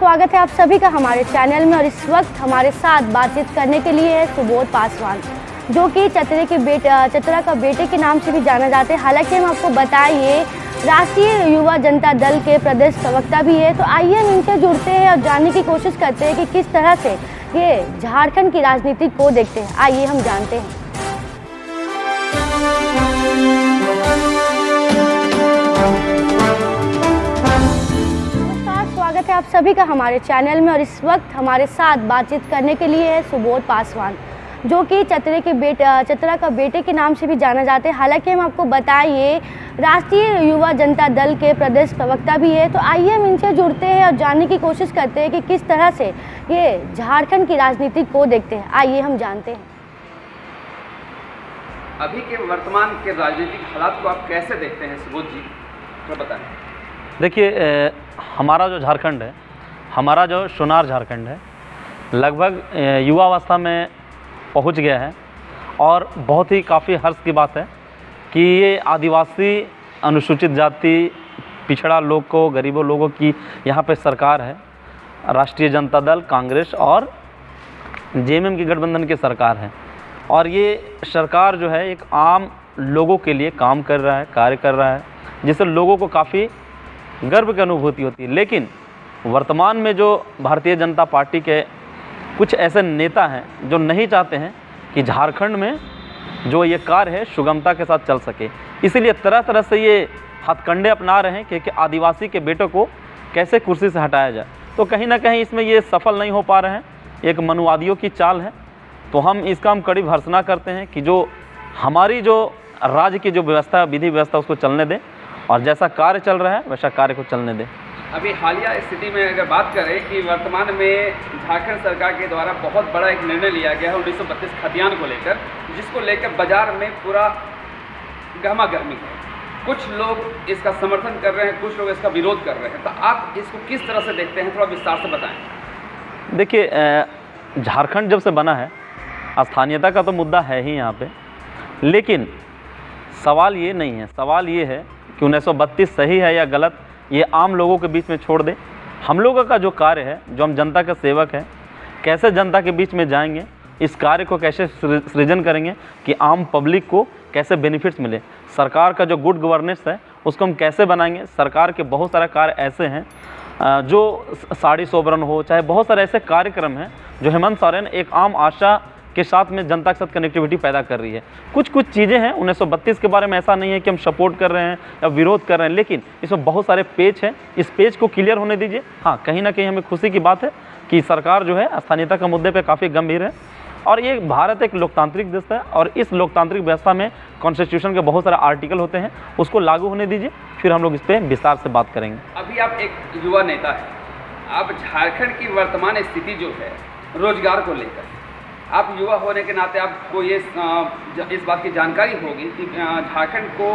स्वागत है आप सभी का हमारे चैनल में। और इस वक्त हमारे साथ बातचीत करने के लिए है सुबोध पासवान, जो कि चतरा का बेटे के नाम से भी जाना जाते हैं। हालांकि हम आपको बताइए राष्ट्रीय युवा जनता दल के प्रदेश प्रवक्ता भी है। तो आइए हम इनसे जुड़ते हैं और जानने की कोशिश करते हैं कि किस तरह से ये झारखंड की राजनीति को देखते हैं। आइए हम जानते हैं। स्वागत है आप सभी का हमारे चैनल में। और इस वक्त हमारे साथ बातचीत करने के लिए है सुबोध पासवान, जो कि चतरा का बेटे के नाम से भी जाना जाते हैं। हालांकि हम आपको बताइए राष्ट्रीय युवा जनता दल के प्रदेश प्रवक्ता भी है। तो आइए हम इनसे जुड़ते हैं और जानने की कोशिश करते हैं कि किस तरह से ये झारखंड की राजनीति को देखते हैं। आइए हम जानते हैं। अभी के वर्तमान के राजनीतिक हालात को आप कैसे देखते हैं सुबोध जी, तो बताएं। देखिए, हमारा जो झारखंड है, हमारा जो सोनार झारखंड है, लगभग युवावस्था में पहुंच गया है। और बहुत ही काफ़ी हर्ष की बात है कि ये आदिवासी, अनुसूचित जाति, पिछड़ा लोग को, गरीबों लोगों की यहाँ पे सरकार है। राष्ट्रीय जनता दल, कांग्रेस और जेएमएम की गठबंधन की सरकार है। और ये सरकार जो है एक आम लोगों के लिए काम कर रहा है, कार्य कर रहा है, जिससे लोगों को काफ़ी गर्व की अनुभूति होती है। लेकिन वर्तमान में जो भारतीय जनता पार्टी के कुछ ऐसे नेता हैं जो नहीं चाहते हैं कि झारखंड में जो ये कार्य है सुगमता के साथ चल सके, इसीलिए तरह तरह से ये हथकंडे अपना रहे हैं कि आदिवासी के बेटों को कैसे कुर्सी से हटाया जाए। तो कहीं ना कहीं इसमें ये सफल नहीं हो पा रहे हैं, एक मनुवादियों की चाल है। तो हम इसका कड़ी भर्त्सना करते हैं कि जो हमारी जो राज्य की जो व्यवस्था, विधि व्यवस्था, उसको चलने दें और जैसा कार्य चल रहा है वैसा कार्य को चलने दें। अभी हालिया स्थिति में अगर बात करें कि वर्तमान में झारखंड सरकार के द्वारा बहुत बड़ा एक निर्णय लिया गया है 1932 खतियान को लेकर, जिसको लेकर बाजार में पूरा गहमा गहमी है। कुछ लोग इसका समर्थन कर रहे हैं, कुछ लोग इसका विरोध कर रहे हैं। तो आप इसको किस तरह से देखते हैं, थोड़ा विस्तार से बताएं। देखिए, झारखंड जब से बना है, स्थानीयता का तो मुद्दा है ही यहाँ पे, लेकिन सवाल ये नहीं है। सवाल ये है कि 1932 सही है या गलत, ये आम लोगों के बीच में छोड़ दें। हम लोगों का जो कार्य है, जो हम जनता का सेवक है, कैसे जनता के बीच में जाएंगे, इस कार्य को कैसे सृजन करेंगे कि आम पब्लिक को कैसे बेनिफिट्स मिले, सरकार का जो गुड गवर्नेंस है उसको हम कैसे बनाएंगे। सरकार के बहुत सारे कार्य ऐसे हैं जो साड़ी सोबरन हो, चाहे बहुत सारे ऐसे कार्यक्रम हैं जो हेमंत सोरेन एक आम आशा के साथ में जनता के साथ कनेक्टिविटी पैदा कर रही है। कुछ चीज़ें हैं 1932 के बारे में, ऐसा नहीं है कि हम सपोर्ट कर रहे हैं या विरोध कर रहे हैं, लेकिन इसमें बहुत सारे पेच हैं। इस पेच को क्लियर होने दीजिए। हाँ, कहीं ना कहीं हमें खुशी की बात है कि सरकार जो है स्थानीयता के मुद्दे पे काफ़ी गंभीर है। और ये भारत एक लोकतांत्रिक देश है और इस लोकतांत्रिक व्यवस्था में कॉन्स्टिट्यूशन के बहुत सारे आर्टिकल होते हैं, उसको लागू होने दीजिए, फिर हम लोग इस पर विस्तार से बात करेंगे। अभी आप एक युवा नेता हैं, आप झारखंड की वर्तमान स्थिति जो है रोजगार को लेकर, आप युवा होने के नाते आपको ये इस बात की जानकारी होगी कि झारखंड को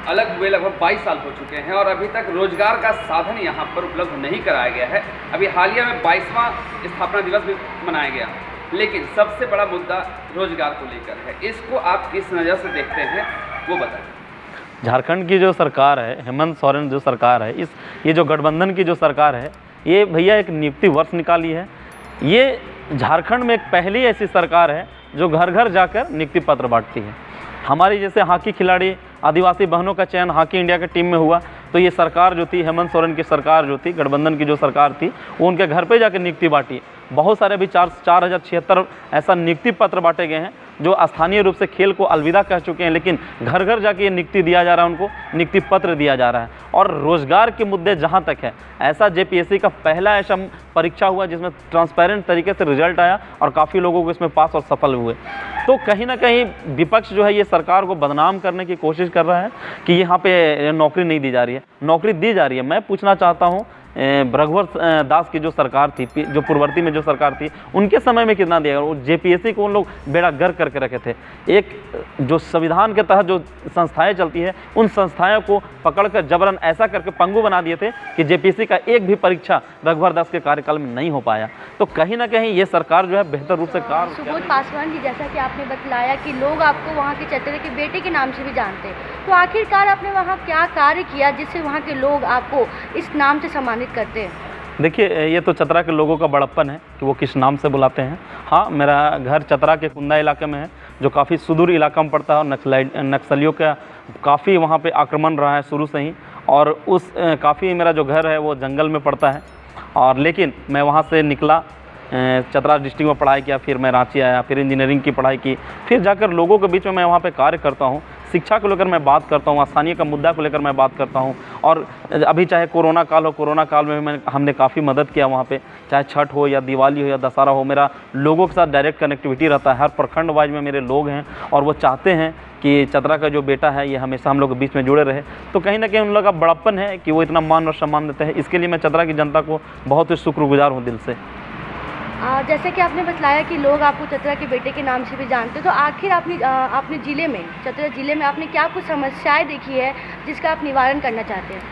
अलग हुए लगभग 22 साल हो चुके हैं और अभी तक रोजगार का साधन यहाँ पर उपलब्ध नहीं कराया गया है। अभी हालिया में 22वां स्थापना दिवस भी मनाया गया, लेकिन सबसे बड़ा मुद्दा रोजगार को लेकर है। इसको आप किस नज़र से देखते हैं, वो बताएं। झारखंड की जो सरकार है, हेमंत सोरेन जो सरकार है, ये जो गठबंधन की जो सरकार है, ये भैया एक नियुक्ति वर्ष निकाली है। ये झारखंड में एक पहली ऐसी सरकार है जो घर घर जाकर नियुक्ति पत्र बांटती है। हमारी जैसे हॉकी खिलाड़ी, आदिवासी बहनों का चयन हॉकी इंडिया की टीम में हुआ, तो ये सरकार जो थी, हेमंत सोरेन की सरकार जो थी, गठबंधन की जो सरकार थी, वो उनके घर पे जाकर नियुक्ति बांटी। बहुत सारे अभी 4076 ऐसा नियुक्ति पत्र बांटे गए हैं जो स्थानीय रूप से खेल को अलविदा कह चुके हैं, लेकिन घर घर जाके ये नियुक्ति दिया जा रहा है, उनको नियुक्ति पत्र दिया जा रहा है। और रोजगार के मुद्दे जहाँ तक है, ऐसा जेपीएससी का पहला ऐसा परीक्षा हुआ जिसमें ट्रांसपेरेंट तरीके से रिजल्ट आया और काफ़ी लोगों को इसमें पास और सफल हुए। तो कहीं ना कहीं विपक्ष जो है ये सरकार को बदनाम करने की कोशिश कर रहा है कि यहाँ पे नौकरी नहीं दी जा रही है। नौकरी दी जा रही है। मैं पूछना चाहता हूँ, रघुवर दास की जो सरकार थी, जो पूर्ववर्ती में जो सरकार थी, उनके समय में कितना दिया? वो जेपीएससी को उन लोग बेड़ा गर्क करके रखे थे। एक जो संविधान के तहत जो संस्थाएं चलती है, उन संस्थाओं को पकड़कर जबरन ऐसा करके पंगु बना दिए थे कि जेपीएससी का एक भी परीक्षा रघुवर दास के कार्यकाल में नहीं हो पाया। तो कहीं ना कहीं ये सरकार जो है बेहतर रूप से कार्य। सुबोध पासवान जी, जैसा कि आपने बतलाया कि लोग आपको वहाँ के चतरे के बेटे के नाम से भी जानते हैं, तो आखिरकार आपने वहाँ क्या कार्य किया जिससे वहाँ के लोग आपको इस नाम से सम्मानित करते हैं? देखिए, ये तो चतरा के लोगों का बड़प्पन है कि वो किस नाम से बुलाते हैं। हाँ, मेरा घर चतरा के कुंदा इलाके में है, जो काफ़ी सुदूर इलाका में पड़ता है और नक्सलियों का काफ़ी वहाँ पे आक्रमण रहा है शुरू से ही। और उस काफ़ी मेरा जो घर है वो जंगल में पड़ता है। और लेकिन मैं वहाँ से निकला, चतरा डिस्ट्रिक्ट में पढ़ाई किया, फिर मैं रांची आया, फिर इंजीनियरिंग की पढ़ाई की, फिर जाकर लोगों के बीच में मैं वहाँ पे कार्य करता हूँ। शिक्षा को लेकर मैं बात करता हूँ, स्थानीय का मुद्दा को लेकर मैं बात करता हूँ। और अभी चाहे कोरोना काल हो, कोरोना काल में हमने काफ़ी मदद किया वहाँ पे, चाहे छठ हो या दिवाली हो या दशहरा हो, मेरा लोगों के साथ डायरेक्ट कनेक्टिविटी रहता है। हर प्रखंड वाइज में मेरे लोग हैं और वो चाहते हैं कि चतरा का जो बेटा है ये हमेशा हम लोग के बीच में जुड़े रहे। तो कहीं ना कहीं उन लोगों का बड़प्पन है कि वो इतना मान और सम्मान देते हैं। इसके लिए मैं चतरा की जनता को बहुत ही शुक्रगुजार हूँ दिल से। जैसे कि आपने बतलाया कि लोग आपको चतरा के बेटे के नाम से भी जानते हैं, तो आखिर आपने ज़िले में, चतरा ज़िले में आपने क्या कुछ समस्याएं देखी है जिसका आप निवारण करना चाहते हैं?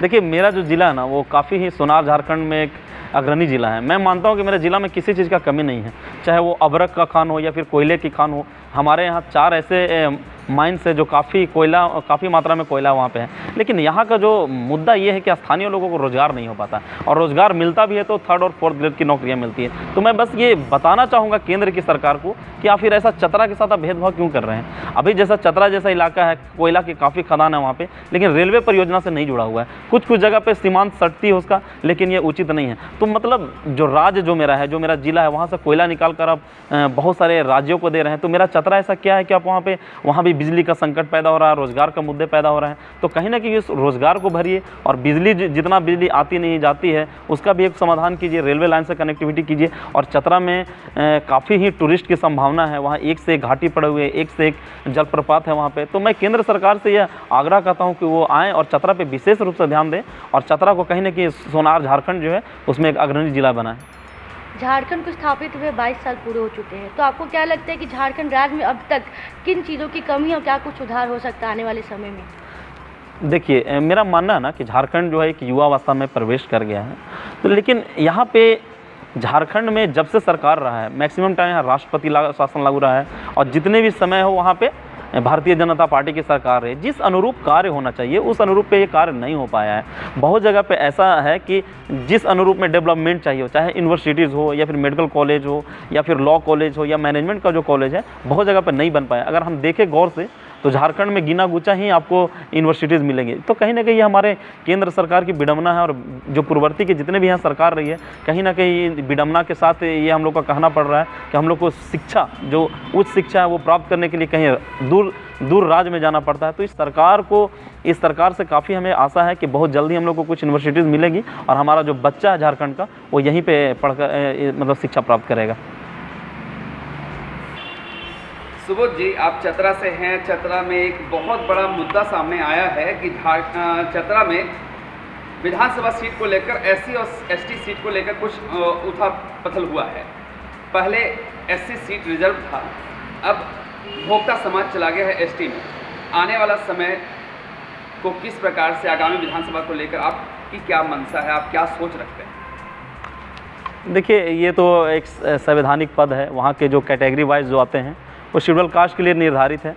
देखिए, मेरा जो ज़िला है ना वो काफ़ी ही सोनार झारखंड में एक अग्रणी ज़िला है। मैं मानता हूँ कि मेरे ज़िला में किसी चीज़ का कमी नहीं है, चाहे वो अबरक का खान हो या फिर कोयले की खान हो। हमारे यहाँ 4 ऐसे माइंस है जो काफ़ी मात्रा में कोयला वहाँ पे है। लेकिन यहाँ का जो मुद्दा ये है कि स्थानीय लोगों को रोज़गार नहीं हो पाता, और रोज़गार मिलता भी है तो 3rd और 4th ग्रेड की नौकरियाँ मिलती है। तो मैं बस ये बताना चाहूँगा केंद्र की सरकार को कि आप फिर ऐसा चतरा के साथ आप भेदभाव क्यों कर रहे हैं। अभी जैसा चतरा जैसा इलाका है, कोयला की काफ़ी खदान है वहाँ पर, लेकिन रेलवे परियोजना से नहीं जुड़ा हुआ है। कुछ जगह पर सीमांत सटती है उसका, लेकिन ये उचित नहीं है। तो मतलब जो राज्य जो मेरा ज़िला है, वहाँ से कोयला निकाल कर आप बहुत सारे राज्यों को दे रहे हैं। तो मेरा चतरा ऐसा क्या है कि आप वहाँ भी बिजली का संकट पैदा हो रहा है, रोज़गार का मुद्दे पैदा हो रहे हैं। तो कहीं ना कहीं इस रोज़गार को भरिए, और जितना बिजली आती नहीं जाती है उसका भी एक समाधान कीजिए, रेलवे लाइन से कनेक्टिविटी कीजिए। और चतरा में काफ़ी ही टूरिस्ट की संभावना है, वहाँ एक से एक घाटी पड़े हुए, एक से एक जलप्रपात है वहाँ पे। तो मैं केंद्र सरकार से यह आग्रह करता हूँ कि वो आएँ और चतरा पे विशेष रूप से ध्यान दें, और चतरा को कहीं ना कहीं सोनार झारखंड जो है उसमें एक अग्रणी जिला बनाएं। झारखंड को स्थापित हुए 22 साल पूरे हो चुके हैं, तो आपको क्या लगता है कि झारखंड राज्य में अब तक किन चीज़ों की कमी और क्या कुछ सुधार हो सकता है आने वाले समय में? देखिए, मेरा मानना है ना कि झारखंड जो है एक युवावस्था में प्रवेश कर गया है। तो लेकिन यहाँ पे झारखंड में जब से सरकार रहा है, मैक्सिमम टाइम यहाँ राष्ट्रपति शासन लागू रहा है, और जितने भी समय हो वहाँ पे भारतीय जनता पार्टी की सरकार है। जिस अनुरूप कार्य होना चाहिए उस अनुरूप पे ये कार्य नहीं हो पाया है। बहुत जगह पे ऐसा है कि जिस अनुरूप में डेवलपमेंट चाहिए हो, चाहे यूनिवर्सिटीज़ हो या फिर मेडिकल कॉलेज हो या फिर लॉ कॉलेज हो या मैनेजमेंट का जो कॉलेज है, बहुत जगह पे नहीं बन पाया। अगर हम देखें गौर से तो झारखंड में गिना गुचा ही आपको यूनिवर्सिटीज़ मिलेंगी। तो कहीं ना कहीं ये हमारे केंद्र सरकार की विडंबना है, और जो पूर्ववर्ती के जितने भी यहाँ सरकार रही है, कहीं ना कहीं विडंबना के साथ ये हम लोग का कहना पड़ रहा है कि हम लोग को शिक्षा, जो उच्च शिक्षा है वो प्राप्त करने के लिए कहीं दूर राज्य में जाना पड़ता है। तो इस सरकार से काफ़ी हमें आशा है कि बहुत जल्दी हम लोग को कुछ यूनिवर्सिटीज़ मिलेगी, और हमारा जो बच्चा है झारखंड का वो यहीं पर पढ़कर मतलब शिक्षा प्राप्त करेगा। सुबोध जी, आप चतरा से हैं। चतरा में एक बहुत बड़ा मुद्दा सामने आया है कि चतरा में विधानसभा सीट को लेकर SC और ST सीट को लेकर कुछ उथल-पुथल हुआ है। पहले SC सीट रिजर्व था, अब भोक्ता समाज चला गया है ST में। आने वाला समय को किस प्रकार से आगामी विधानसभा को लेकर आपकी क्या मंशा है, आप क्या सोच रखते हैं? देखिए, ये तो एक संवैधानिक पद है, वहाँ के जो कैटेगरी वाइज जो आते हैं वो शेड्यूल कास्ट के लिए निर्धारित है।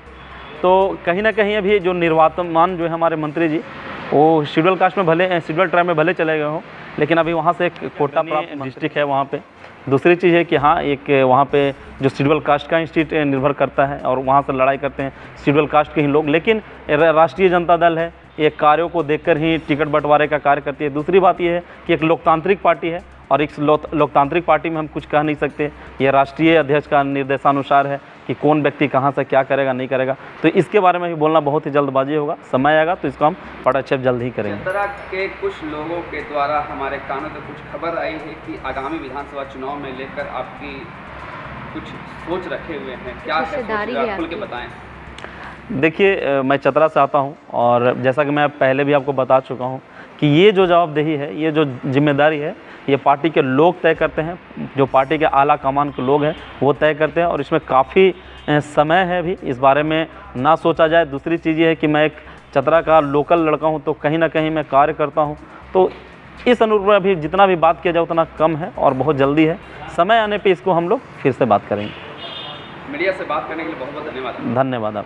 तो कहीं ना कहीं अभी जो निर्वातमान जो है हमारे मंत्री जी, वो शेड्यूल कास्ट में शेड्यूल ट्राइब में भले चले गए हों, लेकिन अभी वहाँ से एक कोटा प्राप्त डिस्ट्रिक्ट है वहाँ पे। दूसरी चीज़ है कि हाँ, एक वहाँ पे जो शेड्यूल कास्ट का इंस्टीट्यूट निर्भर करता है, और वहाँ से लड़ाई करते हैं शेड्यूल कास्ट के ही लोग। लेकिन राष्ट्रीय जनता दल है, ये कार्यों को देखकर ही टिकट बंटवारे का कार्य करती है। दूसरी बात ये है कि एक लोकतांत्रिक पार्टी है, और इस लोकतांत्रिक पार्टी में हम कुछ कह नहीं सकते। ये राष्ट्रीय अध्यक्ष का निर्देशानुसार है कि कौन व्यक्ति कहाँ से क्या करेगा नहीं करेगा। तो इसके बारे में भी बोलना बहुत ही जल्दबाजी होगा। समय आएगा तो इसको हम पटाक्षेप जल्द ही करेंगे। चतरा के कुछ लोगों के द्वारा हमारे कानों में कुछ खबर आई है कि आगामी विधानसभा चुनाव में लेकर आपकी कुछ सोच रखे हुए हैं, क्या है, खुल के बताएं। देखिए, मैं चतरा से आता हूँ, और जैसा कि मैं पहले भी आपको बता चुका हूँ कि ये जो जवाबदेही है, ये जो जिम्मेदारी है, ये पार्टी के लोग तय करते हैं। जो पार्टी के आला कमान के लोग हैं वो तय करते हैं, और इसमें काफ़ी समय है भी, इस बारे में ना सोचा जाए। दूसरी चीज़ ये है कि मैं एक चतरा का लोकल लड़का हूँ, तो कहीं ना कहीं मैं कार्य करता हूँ। तो इस अनुरूप अभी जितना भी बात किया जाए उतना कम है, और बहुत जल्दी है। समय आने पर इसको हम लोग फिर से बात करेंगे। मीडिया से बात करने के लिए बहुत बहुत धन्यवाद। धन्यवाद आप।